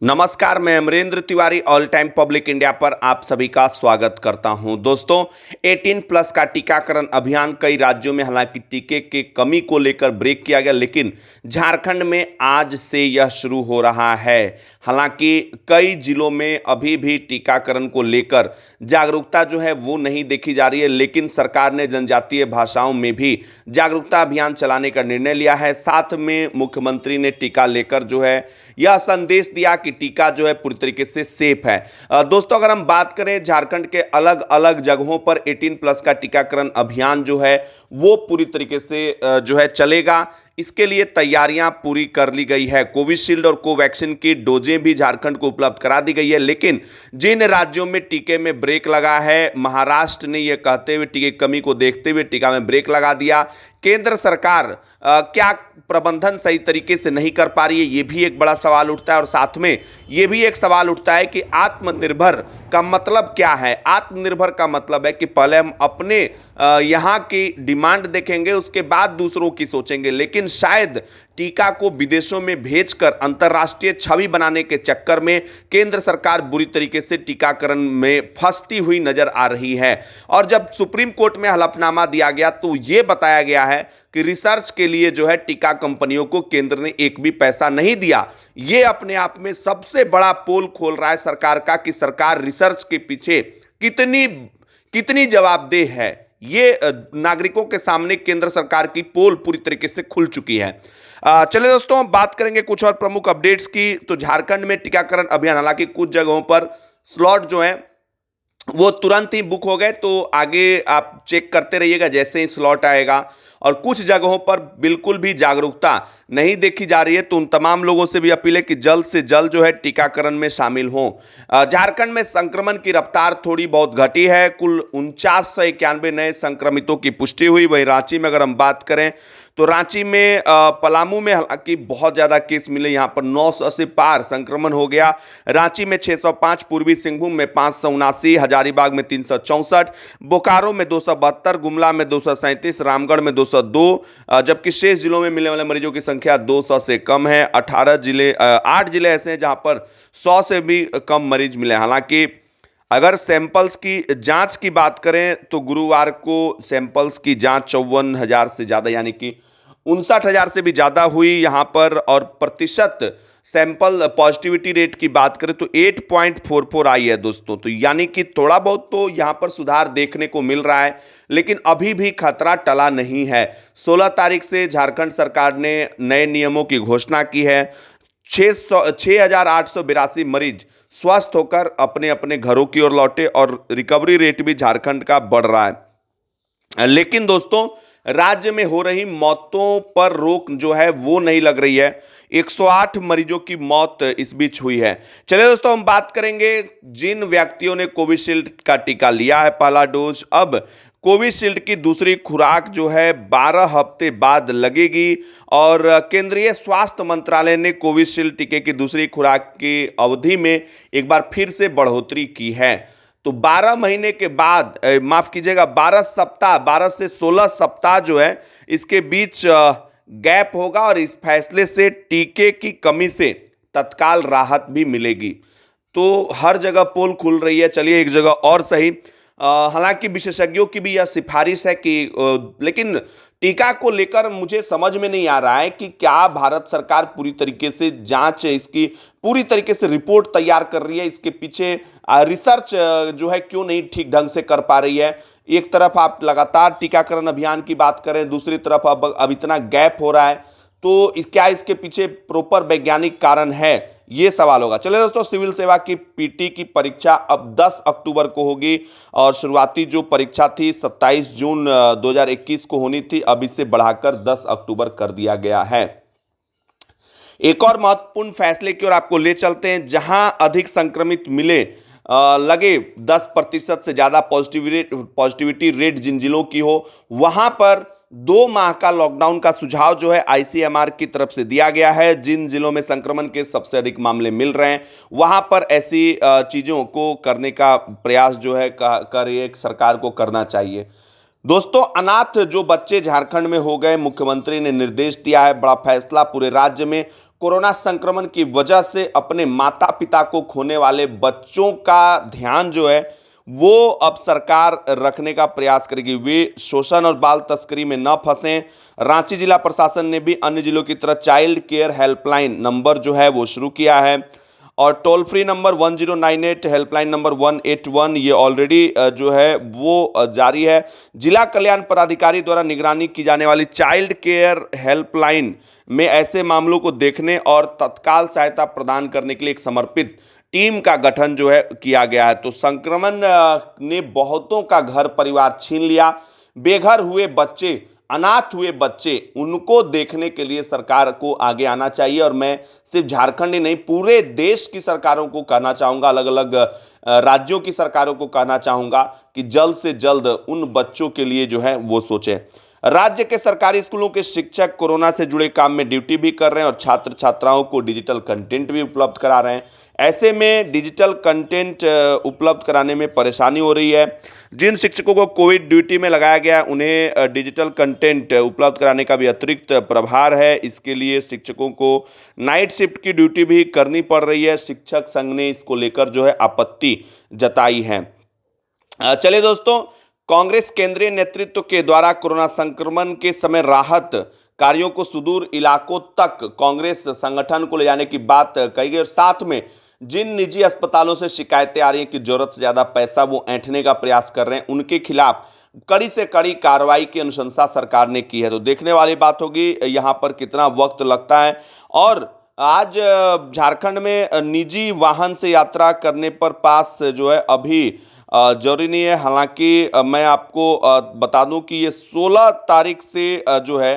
नमस्कार, मैं Amrendra Tiwari all time public India पर आप सभी का स्वागत करता हूं। दोस्तों, 18 प्लस का टीकाकरण अभियान कई राज्यों में हालांकि टीके की कमी को लेकर ब्रेक किया गया, लेकिन झारखंड में आज से यह शुरू हो रहा है। हालांकि कई जिलों में अभी भी टीकाकरण को लेकर जागरूकता जो है वो नहीं देखी जा रही है, लेकिन सरकार ने जनजातीय भाषाओं में भी जागरूकता अभियान चलाने का निर्णय लिया है। साथ में मुख्यमंत्री ने टीका लेकर जो है यह संदेश दिया कि टीका जो है पूरी तरीके से सेफ है। दोस्तों, अगर हम बात करें झारखंड के अलग अलग जगहों पर 18 प्लस का टीकाकरण अभियान जो है वो पूरी तरीके से जो है चलेगा। इसके लिए तैयारियां पूरी कर ली गई है। कोविशील्ड और कोवैक्सीन की डोजें भी झारखंड को उपलब्ध करा दी गई है, लेकिन जिन राज्यों में टीके में ब्रेक लगा है, महाराष्ट्र ने यह कहते हुए टीके की कमी को देखते हुए टीका में ब्रेक लगा दिया। केंद्र सरकार क्या प्रबंधन सही तरीके से नहीं कर पा रही है, यह भी एक बड़ा सवाल उठता है। और साथ में यह भी एक सवाल उठता है कि आत्मनिर्भर का मतलब क्या है। आत्मनिर्भर का मतलब है कि पहले हम अपने यहाँ की डिमांड देखेंगे, उसके बाद दूसरों की सोचेंगे। लेकिन शायद टीका को विदेशों में भेजकर अंतर्राष्ट्रीय छवि बनाने के चक्कर में केंद्र सरकार बुरी तरीके से टीकाकरण में फंसती हुई नजर आ रही है। और जब सुप्रीम कोर्ट में हलफनामा दिया गया तो यह बताया गया है कि रिसर्च के लिए जो है टीका कंपनियों को केंद्र ने एक भी पैसा नहीं दिया। यह अपने आप में सबसे बड़ा पोल खोल रहा है सरकार का कि सरकार रिसर्च के पीछे कितनी कितनी जवाबदेह है। ये नागरिकों के सामने केंद्र सरकार की पोल पूरी तरीके से खुल चुकी है। चलिए दोस्तों, हम बात करेंगे कुछ और प्रमुख अपडेट्स की। तो झारखंड में टीकाकरण अभियान, हालांकि कुछ जगहों पर स्लॉट जो है वो तुरंत ही बुक हो गए, तो आगे आप चेक करते रहिएगा जैसे ही स्लॉट आएगा। और कुछ जगहों पर बिल्कुल भी जागरूकता नहीं देखी जा रही है, तो उन तमाम लोगों से भी अपील है कि जल्द से जल्द जो है टीकाकरण में शामिल हों। झारखंड में संक्रमण की रफ्तार थोड़ी बहुत घटी है। कुल 4991 नए संक्रमितों की पुष्टि हुई। वहीं रांची में अगर हम बात करें तो रांची में पलामू में हालांकि बहुत ज़्यादा केस मिले, यहाँ पर 900 से पार संक्रमण हो गया। रांची में 605, पूर्वी सिंहभूम में 579, हजारीबाग में 364, बोकारो में 272, गुमला में 237, रामगढ़ में 202, जबकि शेष जिलों में मिलने वाले मरीजों की संख्या 200 से कम है। 8 जिले ऐसे हैं जहाँ पर 100 से भी कम मरीज मिले। हालांकि अगर सैंपल्स की जांच की बात करें तो गुरुवार को सैंपल्स की जांच 54,000 से ज़्यादा यानी कि 59,000 से भी ज़्यादा हुई यहाँ पर। और प्रतिशत सैंपल पॉजिटिविटी रेट की बात करें तो 8.44 आई है दोस्तों। तो यानी कि थोड़ा बहुत तो यहाँ पर सुधार देखने को मिल रहा है, लेकिन अभी भी खतरा टला नहीं है। 16 तारीख से झारखंड सरकार ने नए नियमों की घोषणा की है। 6,882 मरीज स्वस्थ होकर अपने अपने घरों की ओर लौटे और रिकवरी रेट भी झारखंड का बढ़ रहा है। लेकिन दोस्तों, राज्य में हो रही मौतों पर रोक जो है वो नहीं लग रही है। 108 मरीजों की मौत इस बीच हुई है। चलिए दोस्तों, हम बात करेंगे जिन व्यक्तियों ने कोविशील्ड का टीका लिया है पहला डोज, अब कोविशील्ड की दूसरी खुराक जो है 12 हफ्ते बाद लगेगी। और केंद्रीय स्वास्थ्य मंत्रालय ने कोविशील्ड टीके की दूसरी खुराक की अवधि में एक बार फिर से बढ़ोतरी की है। तो 12 महीने के बाद, माफ कीजिएगा 12 सप्ताह, 12 से 16 सप्ताह जो है इसके बीच गैप होगा। और इस फैसले से टीके की कमी से तत्काल राहत भी मिलेगी। तो हर जगह पोल खुल रही है। चलिए एक जगह और सही। हालांकि विशेषज्ञों की भी यह सिफारिश है कि लेकिन टीका को लेकर मुझे समझ में नहीं आ रहा है कि क्या भारत सरकार पूरी तरीके से जांच इसकी पूरी तरीके से रिपोर्ट तैयार कर रही है, इसके पीछे रिसर्च जो है क्यों नहीं ठीक ढंग से कर पा रही है। एक तरफ आप लगातार टीकाकरण अभियान की बात करें, दूसरी तरफ अब इतना गैप हो रहा है, तो क्या इसके पीछे प्रॉपर वैज्ञानिक कारण है, ये सवाल होगा। चलिए दोस्तों, सिविल सेवा की पीटी की परीक्षा अब 10 अक्टूबर को होगी और शुरुआती जो परीक्षा थी 27 जून 2021 को होनी थी, अब इसे बढ़ाकर 10 अक्टूबर कर दिया गया है। एक और महत्वपूर्ण फैसले की ओर आपको ले चलते हैं। जहां अधिक संक्रमित मिले, लगे 10% से ज्यादा पॉजिटिविटी रेट जिन जिलों की हो, वहां पर 2 माह का लॉकडाउन का सुझाव जो है आईसीएमआर की तरफ से दिया गया है। जिन जिलों में संक्रमण के सबसे अधिक मामले मिल रहे हैं वहां पर ऐसी चीजों को करने का प्रयास जो है एक सरकार को करना चाहिए। दोस्तों, अनाथ जो बच्चे झारखंड में हो गए, मुख्यमंत्री ने निर्देश दिया है, बड़ा फैसला, पूरे राज्य में कोरोना संक्रमण की वजह से अपने माता पिता को खोने वाले बच्चों का ध्यान जो है वो अब सरकार रखने का प्रयास करेगी। वे शोषण और बाल तस्करी में न फंसें। रांची जिला प्रशासन ने भी अन्य जिलों की तरह चाइल्ड केयर हेल्पलाइन नंबर जो है वो शुरू किया है और toll free number 1098, helpline number 181 ये ऑलरेडी जो है वो जारी है। जिला कल्याण पदाधिकारी द्वारा निगरानी की जाने वाली चाइल्ड केयर हेल्पलाइन में ऐसे मामलों को देखने और तत्काल सहायता प्रदान करने के लिए एक समर्पित टीम का गठन जो है किया गया है। तो संक्रमण ने बहुतों का घर परिवार छीन लिया। बेघर हुए बच्चे, अनाथ हुए बच्चे, उनको देखने के लिए सरकार को आगे आना चाहिए। और मैं सिर्फ झारखंड ही नहीं, पूरे देश की सरकारों को कहना चाहूँगा, अलग अलग राज्यों की सरकारों को कहना चाहूँगा कि जल्द से जल्द उन बच्चों के लिए जो है वो सोचें। राज्य के सरकारी स्कूलों के शिक्षक कोरोना से जुड़े काम में ड्यूटी भी कर रहे हैं और छात्र छात्राओं को डिजिटल कंटेंट भी उपलब्ध करा रहे हैं। ऐसे में डिजिटल कंटेंट उपलब्ध कराने में परेशानी हो रही है। जिन शिक्षकों को कोविड ड्यूटी में लगाया गया उन्हें डिजिटल कंटेंट उपलब्ध कराने का भी अतिरिक्त प्रभार है। इसके लिए शिक्षकों को नाइट शिफ्ट की ड्यूटी भी करनी पड़ रही है। शिक्षक संघ ने इसको लेकर जो है आपत्ति जताई है। चलिए दोस्तों, कांग्रेस केंद्रीय नेतृत्व के द्वारा कोरोना संक्रमण के समय राहत कार्यों को सुदूर इलाकों तक कांग्रेस संगठन को ले जाने की बात कही गई और साथ में जिन निजी अस्पतालों से शिकायतें आ रही हैं कि जरूरत से ज्यादा पैसा वो ऐंठने का प्रयास कर रहे हैं, उनके खिलाफ कड़ी से कड़ी कार्रवाई की अनुशंसा सरकार ने की है। तो देखने वाली बात होगी यहां पर कितना वक्त लगता है। और आज झारखंड में निजी वाहन से यात्रा करने पर पास जो है अभी जरूरी नहीं है। हालांकि मैं आपको बता दूं कि ये 16 तारीख से जो है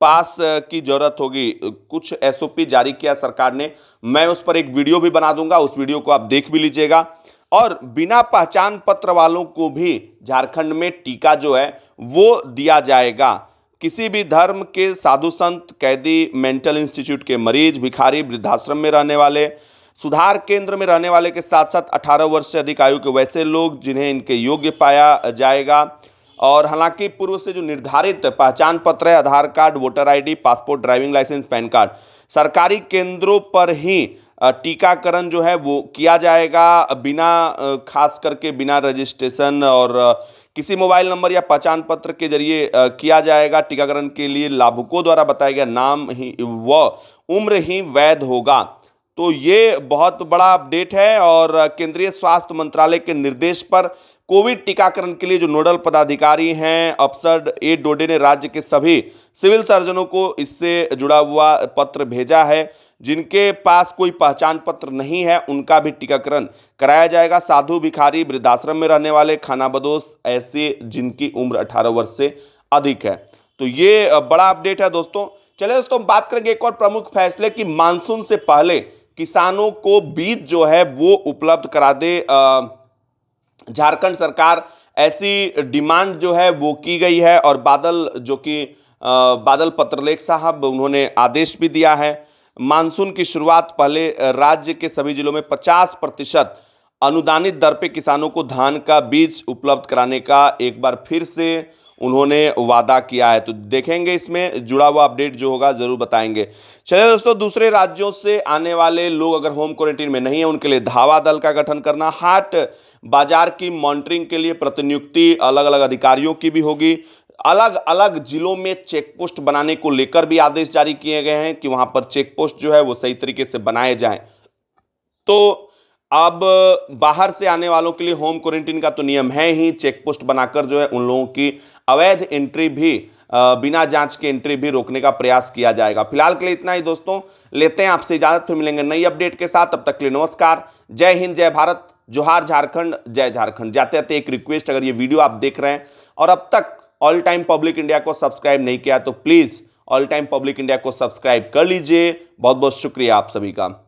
पास की जरूरत होगी। कुछ एसओपी जारी किया सरकार ने, मैं उस पर एक वीडियो भी बना दूंगा, उस वीडियो को आप देख भी लीजिएगा। और बिना पहचान पत्र वालों को भी झारखंड में टीका जो है वो दिया जाएगा। किसी भी धर्म के साधु संत, कैदी, मेंटल इंस्टीट्यूट के मरीज, भिखारी, वृद्धाश्रम में रहने वाले, सुधार केंद्र में रहने वाले के साथ साथ 18 वर्ष से अधिक आयु के वैसे लोग जिन्हें इनके योग्य पाया जाएगा। और हालांकि पूर्व से जो निर्धारित पहचान पत्र है, Aadhaar card, voter ID, passport, driving licence, pan card, सरकारी केंद्रों पर ही टीकाकरण जो है वो किया जाएगा। बिना खास करके बिना रजिस्ट्रेशन और किसी मोबाइल नंबर या पहचान पत्र के जरिए किया जाएगा। टीकाकरण के लिए लाभुकों द्वारा बताया गया नाम ही व उम्र ही वैध होगा। तो ये बहुत बड़ा अपडेट है और केंद्रीय स्वास्थ्य मंत्रालय के निर्देश पर कोविड टीकाकरण के लिए जो नोडल पदाधिकारी हैं अफसर ए डोडे ने राज्य के सभी सिविल सर्जनों को इससे जुड़ा हुआ पत्र भेजा है। जिनके पास कोई पहचान पत्र नहीं है उनका भी टीकाकरण कराया जाएगा। साधु, भिखारी, वृद्धाश्रम में रहने वाले, खानाबदोश, ऐसे जिनकी उम्र 18 वर्ष से अधिक है। तो ये बड़ा अपडेट है दोस्तों। चलिए दोस्तों, बात करेंगे एक और प्रमुख फैसले की मानसून से पहले किसानों को बीज जो है वो उपलब्ध करा दे। झारखंड सरकार ऐसी डिमांड जो है वो की गई है और बादल पत्रलेख साहब उन्होंने आदेश भी दिया है। मानसून की शुरुआत पहले राज्य के सभी जिलों में 50% अनुदानित दर पे किसानों को धान का बीज उपलब्ध कराने का एक बार फिर से उन्होंने वादा किया है। तो देखेंगे इसमें जुड़ा हुआ अपडेट जो होगा जरूर बताएंगे। चलिए दोस्तों, दूसरे राज्यों से आने वाले लोग अगर होम क्वारंटीन में नहीं है उनके लिए धावा दल का गठन करना, हाट बाजार की मॉनिटरिंग के लिए प्रतिनियुक्ति अलग अलग अधिकारियों की भी होगी। अलग अलग जिलों में चेक पोस्ट बनाने को लेकर भी आदेश जारी किए गए हैं कि वहां पर चेक पोस्ट जो है वो सही तरीके से बनाए जाएं। तो अब बाहर से आने वालों के लिए होम क्वारंटीन का तो नियम है ही, चेक पोस्ट बनाकर जो है उन लोगों की अवैध एंट्री भी बिना जांच के एंट्री भी रोकने का प्रयास किया जाएगा। फिलहाल के लिए इतना ही दोस्तों, लेते हैं आपसे इजाजत, फिर मिलेंगे नई अपडेट के साथ। तब तक के लिए नमस्कार, जय हिंद, जय भारत, जोहार झारखंड, जय झारखंड। जाते जाते एक रिक्वेस्ट, अगर ये वीडियो आप देख रहे हैं और अब तक ऑल टाइम पब्लिक इंडिया को सब्सक्राइब नहीं किया तो please all time public India को सब्सक्राइब कर लीजिए। बहुत बहुत शुक्रिया आप सभी का।